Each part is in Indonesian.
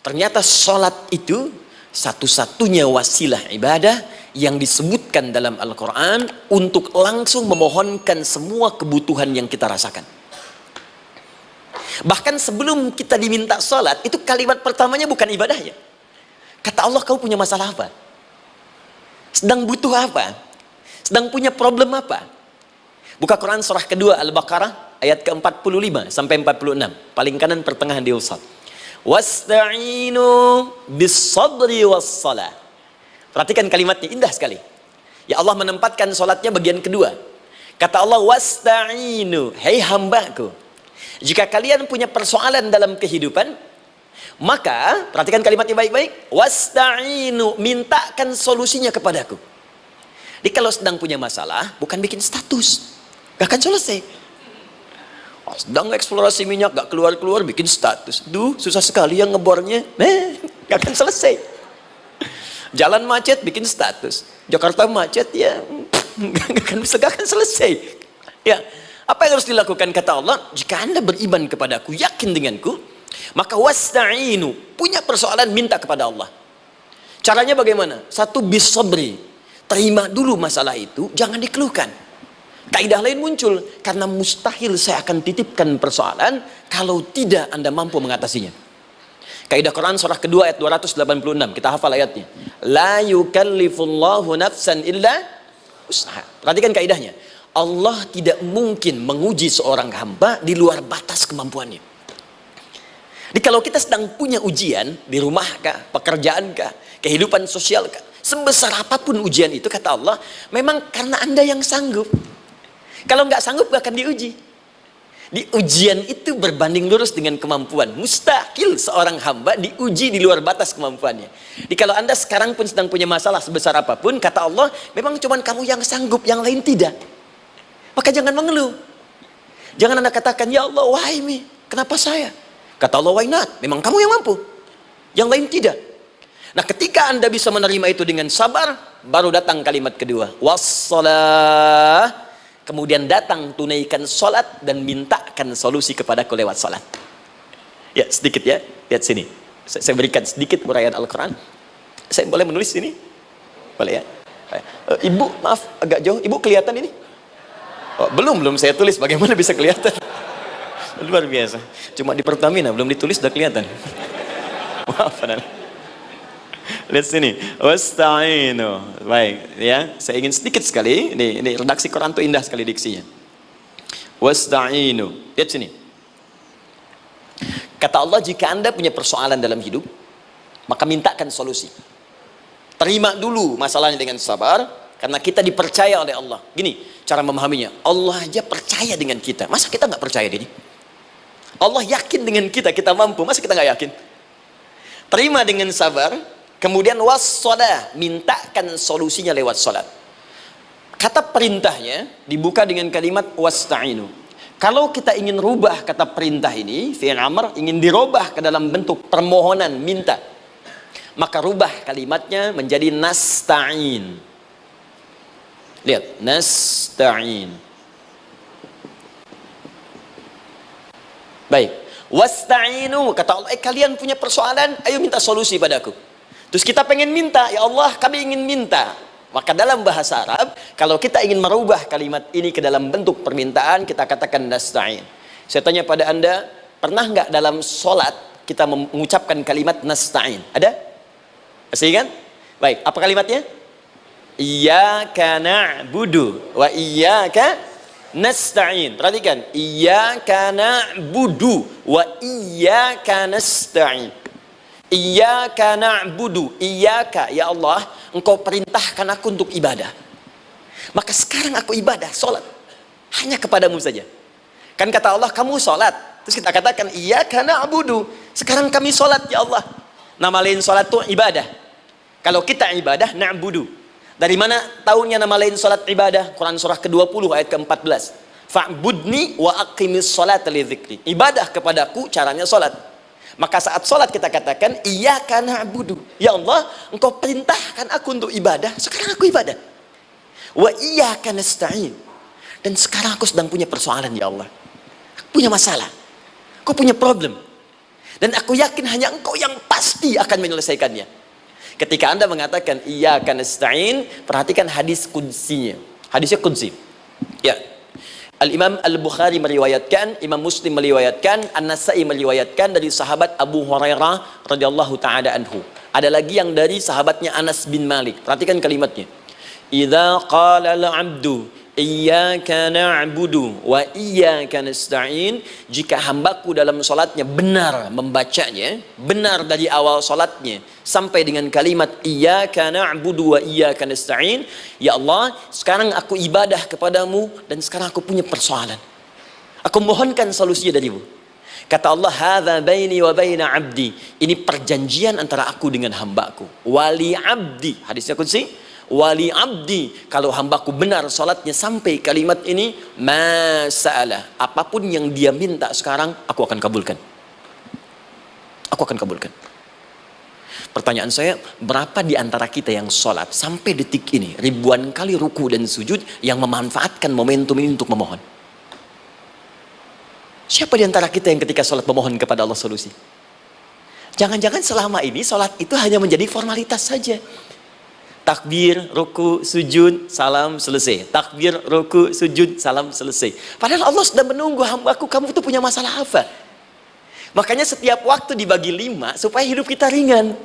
Ternyata sholat itu satu-satunya wasilah ibadah yang disebutkan dalam Al-Quran untuk langsung memohonkan semua kebutuhan yang kita rasakan. Bahkan sebelum kita diminta sholat, itu kalimat pertamanya bukan ibadahnya. Kata Allah, kau punya masalah apa? Sedang butuh apa? Sedang punya problem apa? Buka Quran surah kedua Al-Baqarah ayat ke-45 sampai 46. Paling kanan pertengahan di usad. Wasta'inu bis-sabri was-salah. Perhatikan kalimatnya, indah sekali. Ya Allah menempatkan sholatnya bagian kedua. Kata Allah, wasta'inu, hei hambaku, jika kalian punya persoalan dalam kehidupan, maka perhatikan kalimatnya baik-baik. Wasta'inu, mintakan solusinya kepadaku. Jadi kalau sedang punya masalah, bukan bikin status, gak akan selesai. Sedang eksplorasi minyak, gak keluar-keluar, bikin status. Duh, susah sekali yang ngebornya. Gak akan selesai. Jalan macet, bikin status. Jakarta macet, ya gak akan selesai. Ya, apa yang harus dilakukan? Kata Allah, jika anda beriman kepadaku, yakin denganku, maka wasta'inu, punya persoalan, minta kepada Allah. Caranya bagaimana? Satu, bis-sabri, terima dulu masalah itu, jangan dikeluhkan. Kaidah lain muncul, karena mustahil saya akan titipkan persoalan kalau tidak anda mampu mengatasinya. Kaidah Quran surah kedua ayat 286, kita hafal ayatnya. La yukallifullahu nafsan illa usaha. Perhatikan kaidahnya. Allah tidak mungkin menguji seorang hamba di luar batas kemampuannya. Jadi kalau kita sedang punya ujian di rumah kah, pekerjaan kah, kehidupan sosial kah, sebesar apapun ujian itu, kata Allah, memang karena anda yang sanggup. Kalau nggak sanggup gak akan diuji. Di ujian itu berbanding lurus dengan kemampuan. Mustahil seorang hamba diuji di luar batas kemampuannya. Jadi kalau anda sekarang pun sedang punya masalah sebesar apapun, kata Allah, memang cuma kamu yang sanggup, yang lain tidak. Maka jangan mengeluh. Jangan anda katakan, ya Allah, why me? Kenapa saya? Kata Allah, why not? Memang kamu yang mampu, yang lain tidak. Nah, ketika anda bisa menerima itu dengan sabar, baru datang kalimat kedua, wassalah. Kemudian datang, tunaikan sholat dan mintakan solusi kepadaku lewat sholat. Ya, sedikit ya, lihat sini. Saya berikan sedikit uraian Al-Quran. Saya boleh menulis sini? Boleh ya? Ibu, maaf, agak jauh. Ibu kelihatan ini? Oh, belum saya tulis. Bagaimana bisa kelihatan? Luar biasa. Cuma di Pertamina, belum ditulis udah kelihatan. Maaf, lihat sini, wasta'inu. Baik, ya. Saya ingin sedikit sekali. Ini redaksi Quran itu indah sekali diksinya. Wasta'inu. Lihat sini. Kata Allah, jika anda punya persoalan dalam hidup, maka mintakan solusi. Terima dulu masalahnya dengan sabar, karena kita dipercaya oleh Allah. Gini cara memahaminya. Allah aja percaya dengan kita. Masa kita nggak percaya diri? Allah yakin dengan kita, kita mampu. Masa kita nggak yakin? Terima dengan sabar. Kemudian wassalah, mintakan solusinya lewat salat. Kata perintahnya dibuka dengan kalimat wasta'inu. Kalau kita ingin rubah kata perintah ini, fi'il amr, ingin dirubah ke dalam bentuk permohonan, minta, maka rubah kalimatnya menjadi nasta'in. Lihat, nasta'in. Baik, wasta'inu, kata Allah, kalian punya persoalan, ayo minta solusi padaku. Terus kita pengen minta, ya Allah kami ingin minta. Maka dalam bahasa Arab, kalau kita ingin merubah kalimat ini ke dalam bentuk permintaan, kita katakan nasta'in. Saya tanya pada anda, pernah nggak dalam sholat kita mengucapkan kalimat nasta'in? Ada? Masih ingat? Baik, apa kalimatnya? Iyyaka na'budu wa iyyaka nasta'in. Perhatikan, iyyaka na'budu wa iyyaka nasta'in. Iyyaka na'budu, iyyaka, ya Allah, engkau perintahkan aku untuk ibadah. Maka sekarang aku ibadah, sholat, hanya kepadamu saja. Kan kata Allah, kamu sholat. Terus kita katakan, iyyaka na'budu. Sekarang kami sholat, ya Allah. Nama lain sholat itu ibadah. Kalau kita ibadah, na'budu. Dari mana tahunnya nama lain sholat ibadah? Quran surah ke-20 ayat ke-14. Fa'budni wa aqimis sholat li dzikri. Ibadah kepadaku, caranya sholat. Maka saat sholat kita katakan, iyyaka na'budu. Ya Allah, engkau perintahkan aku untuk ibadah. Sekarang aku ibadah. Wa iyyaka nasta'in. Dan sekarang aku sedang punya persoalan, ya Allah. Aku punya masalah. Aku punya problem. Dan aku yakin hanya Engkau yang pasti akan menyelesaikannya. Ketika Anda mengatakan iyyaka nasta'in, perhatikan hadis qudsinya. Hadisnya qudsi. Ya. Al-Imam Al-Bukhari meriwayatkan, Imam Muslim meriwayatkan, An-Nasa'i meriwayatkan dari sahabat Abu Hurairah radhiyallahu taala anhu. Ada lagi yang dari sahabatnya Anas bin Malik. Perhatikan kalimatnya. Idza qala al-'abdu iyyaka na'budu wa iyyaka nasta'in, jika hambaku dalam salatnya benar membacanya, benar dari awal salatnya sampai dengan kalimat iyyaka na'budu wa iyyaka nasta'in, ya Allah, sekarang aku ibadah kepadamu dan sekarang aku punya persoalan. Aku mohonkan solusinya darimu. Kata Allah, hadza baini wa baina 'abdi. Ini perjanjian antara aku dengan hambaku. Wali 'abdi. Hadisnya qudsi. Wali abdi, kalau hambaku benar salatnya sampai kalimat ini, masalah, apapun yang dia minta sekarang, aku akan kabulkan. Aku akan kabulkan. Pertanyaan saya, berapa di antara kita yang salat sampai detik ini, ribuan kali ruku dan sujud, yang memanfaatkan momentum ini untuk memohon? Siapa di antara kita yang ketika salat memohon kepada Allah solusi? Jangan-jangan selama ini salat itu hanya menjadi formalitas saja. Takbir, ruku, sujud, salam, selesai. Takbir, ruku, sujud, salam, selesai. Padahal Allah sudah menunggu hambaku, kamu itu punya masalah apa? Makanya setiap waktu dibagi 5 supaya hidup kita ringan.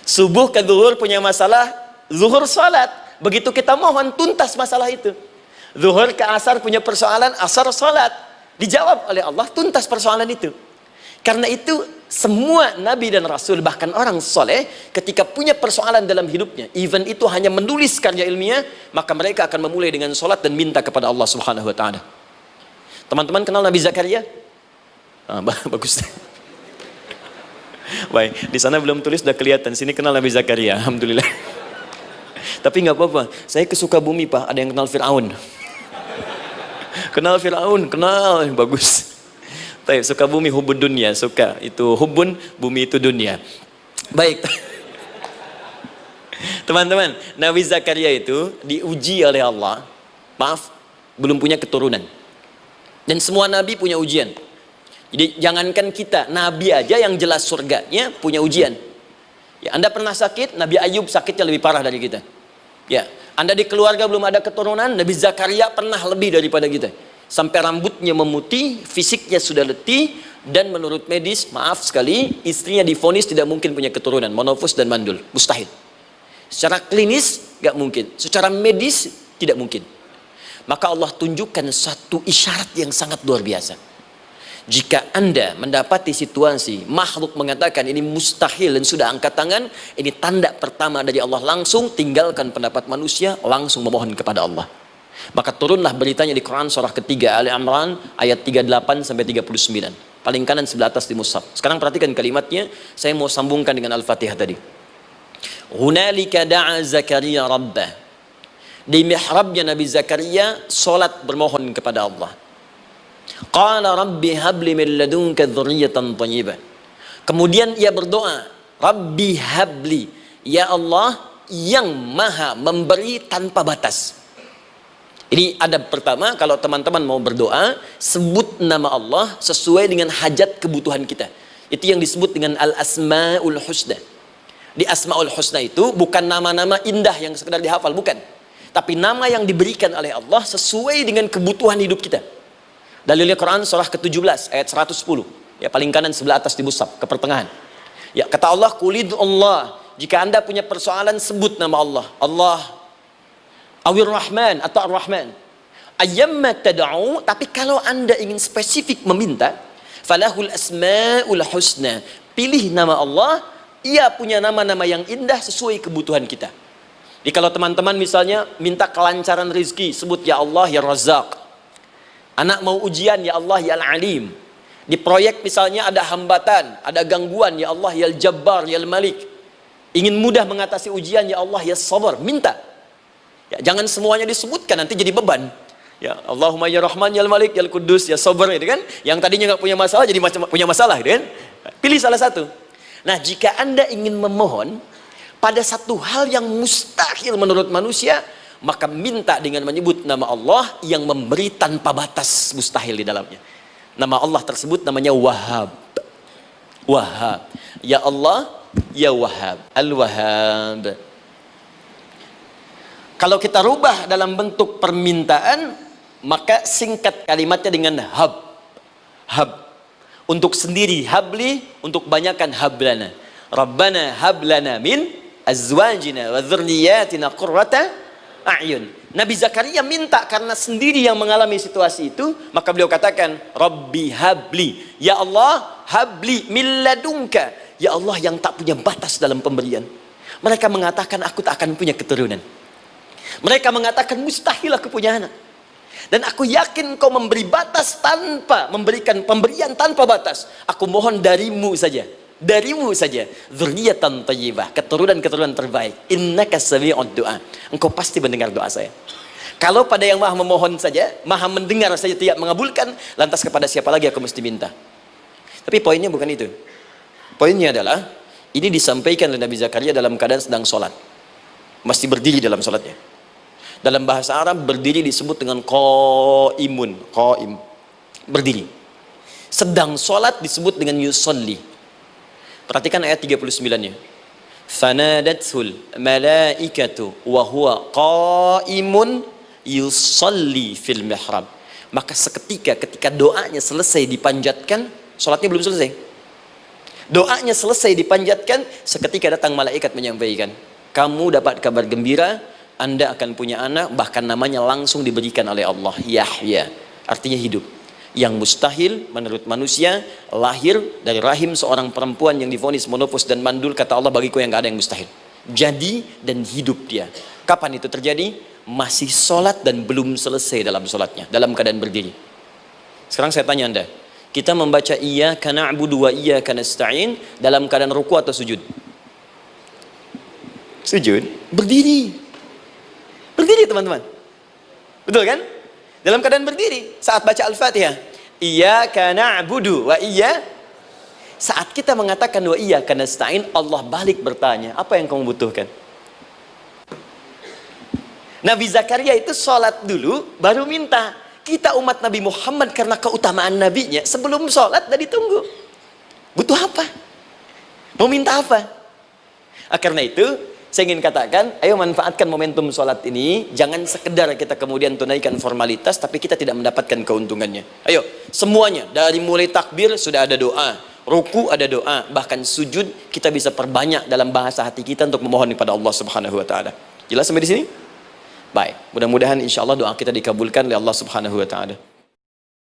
Subuh ke zuhur punya masalah, zuhur salat. Begitu kita mohon, tuntas masalah itu. Zuhur ke asar punya persoalan, asar salat. Dijawab oleh Allah, tuntas persoalan itu. Karena itu semua nabi dan rasul, bahkan orang soleh, ketika punya persoalan dalam hidupnya, even itu hanya menulis karya ilmiah, maka mereka akan memulai dengan sholat dan minta kepada Allah Subhanahu Wa Taala. Teman-teman kenal Nabi Zakaria? Bagus. Baik, di sana belum tulis, sudah kelihatan. Sini kenal Nabi Zakaria, alhamdulillah. Tapi nggak apa-apa. Saya ke Sukabumi, Pak. Ada yang kenal Fir'aun? Kenal Fir'aun, kenal, bagus. Baik, Sukabumi hubun dunia, suka itu hubun, bumi itu dunia. Baik. Teman-teman, Nabi Zakaria itu diuji oleh Allah. Maaf, belum punya keturunan. Dan semua nabi punya ujian. Jadi jangankan kita, nabi aja yang jelas surganya punya ujian. Ya, Anda pernah sakit, Nabi Ayub sakitnya lebih parah dari kita. Ya, Anda di keluarga belum ada keturunan, Nabi Zakaria pernah lebih daripada kita. Sampai rambutnya memutih, fisiknya sudah letih, dan menurut medis, maaf sekali, istrinya divonis tidak mungkin punya keturunan, monofus dan mandul, mustahil. Secara klinis, gak mungkin. Secara medis, tidak mungkin. Maka Allah tunjukkan satu isyarat yang sangat luar biasa. Jika Anda mendapati situasi, makhluk mengatakan ini mustahil dan sudah angkat tangan, ini tanda pertama dari Allah, langsung tinggalkan pendapat manusia, langsung memohon kepada Allah. Maka turunlah beritanya di Quran surah ketiga Ali Imran ayat 38 sampai 39. Paling kanan sebelah atas di mushaf. Sekarang perhatikan kalimatnya, saya mau sambungkan dengan Al-Fatihah tadi. Hunalika da'a Zakaria rabbah. Di mihrabnya Nabi Zakaria salat bermohon kepada Allah. Qala rabbi habli min ladunka dzurriyyatan thayyibah. Kemudian ia berdoa, Rabbi habli, ya Allah yang maha memberi tanpa batas. Ini adab pertama, kalau teman-teman mau berdoa, sebut nama Allah sesuai dengan hajat kebutuhan kita. Itu yang disebut dengan Al-Asma'ul Husna. Di Asma'ul Husna itu bukan nama-nama indah yang sekedar dihafal, bukan. Tapi nama yang diberikan oleh Allah sesuai dengan kebutuhan hidup kita. Dalilnya Quran surah ke-17 ayat 110. Ya, paling kanan sebelah atas di mushaf, ke pertengahan. Ya, kata Allah, Qulid Allah. Jika Anda punya persoalan, sebut nama Allah. Allah Awir Rahman atau Ar-Rahman. Ayyamma tad'u, tapi kalau Anda ingin spesifik meminta, falahul asmaul husna. Pilih nama Allah, ia punya nama-nama yang indah sesuai kebutuhan kita. Jadi kalau teman-teman misalnya minta kelancaran rezeki, sebut ya Allah ya Razzaq. Anak mau ujian, ya Allah ya Al-Alim. Di proyek misalnya ada hambatan, ada gangguan, ya Allah ya Al-Jabbar ya Al-Malik. Ingin mudah mengatasi ujian, ya Allah ya Sabar. Minta. Ya, jangan semuanya disebutkan, nanti jadi beban. Ya, Allahumma ya Rahman ya Malik ya Kudus ya Sabar, gitu kan? Yang tadinya nggak punya masalah jadi punya masalah, gitu kan? Pilih salah satu. Nah, jika Anda ingin memohon pada satu hal yang mustahil menurut manusia, maka minta dengan menyebut nama Allah yang memberi tanpa batas, mustahil di dalamnya. Nama Allah tersebut namanya Wahhab. Wahhab. Ya Allah, ya Wahhab. Al-Wahhab. Kalau kita rubah dalam bentuk permintaan, maka singkat kalimatnya dengan hab. Hab. Untuk sendiri habli, untuk banyakkan hablana. Rabbana hablana min azwajina wa dzurriyyatina qurrata a'yun. Nabi Zakaria minta karena sendiri yang mengalami situasi itu, maka beliau katakan, Rabbi habli. Ya Allah, habli min ladunka. Ya Allah yang tak punya batas dalam pemberian. Mereka mengatakan aku tak akan punya keturunan. Mereka mengatakan mustahil aku punya anak. Dan aku yakin kau memberi batas tanpa memberikan pemberian tanpa batas. Aku mohon darimu saja. Darimu saja. Dzurriyyatan thayyibah, keturunan-keturunan terbaik. Innaka sami'ud du'a. Engkau pasti mendengar doa saya. Kalau pada yang maha memohon saja, maha mendengar saja tidak mengabulkan, lantas kepada siapa lagi aku mesti minta? Tapi poinnya bukan itu. Poinnya adalah ini disampaikan oleh Nabi Zakaria dalam keadaan sedang sholat. Masih berdiri dalam sholatnya. Dalam bahasa Arab berdiri disebut dengan qaimun, qaim, berdiri. Sedang sholat disebut dengan yusolli. Perhatikan ayat 39-nya. Fanadatul malaikatu wa huwa qaimun yusolli fil mihrab. Maka seketika ketika doanya selesai dipanjatkan, sholatnya belum selesai. Doanya selesai dipanjatkan, seketika datang malaikat menyampaikan, kamu dapat kabar gembira, Anda akan punya anak, bahkan namanya langsung diberikan oleh Allah, Yahya, artinya hidup. Yang mustahil menurut manusia, lahir dari rahim seorang perempuan yang divonis monofos dan mandul, kata Allah, bagiku yang gak ada yang mustahil. Jadi dan hidup dia. Kapan itu terjadi? Masih sholat dan belum selesai dalam sholatnya, dalam keadaan berdiri. Sekarang saya tanya Anda, kita membaca iyyaka na'budu wa iyyaka nasta'in dalam keadaan ruku atau sujud? Sujud, berdiri. Berdiri teman-teman. Betul kan? Dalam keadaan berdiri saat baca Al-Fatihah. Iyyaka na'budu wa saat kita mengatakan wa iyyaka nasta'in, Allah balik bertanya, apa yang kamu butuhkan? Nabi Zakaria itu sholat dulu baru minta. Kita umat Nabi Muhammad karena keutamaan nabinya, sebelum sholat dah ditunggu. Butuh apa? Mau minta apa? Karena itu saya ingin katakan, ayo manfaatkan momentum sholat ini. Jangan sekedar kita kemudian tunaikan formalitas, tapi kita tidak mendapatkan keuntungannya. Ayo, semuanya. Dari mulai takbir sudah ada doa. Ruku ada doa. Bahkan sujud kita bisa perbanyak dalam bahasa hati kita untuk memohon kepada Allah Subhanahu wa Ta'ala. Jelas sampai di sini? Baik. Mudah-mudahan insya Allah doa kita dikabulkan oleh Allah Subhanahu wa Ta'ala.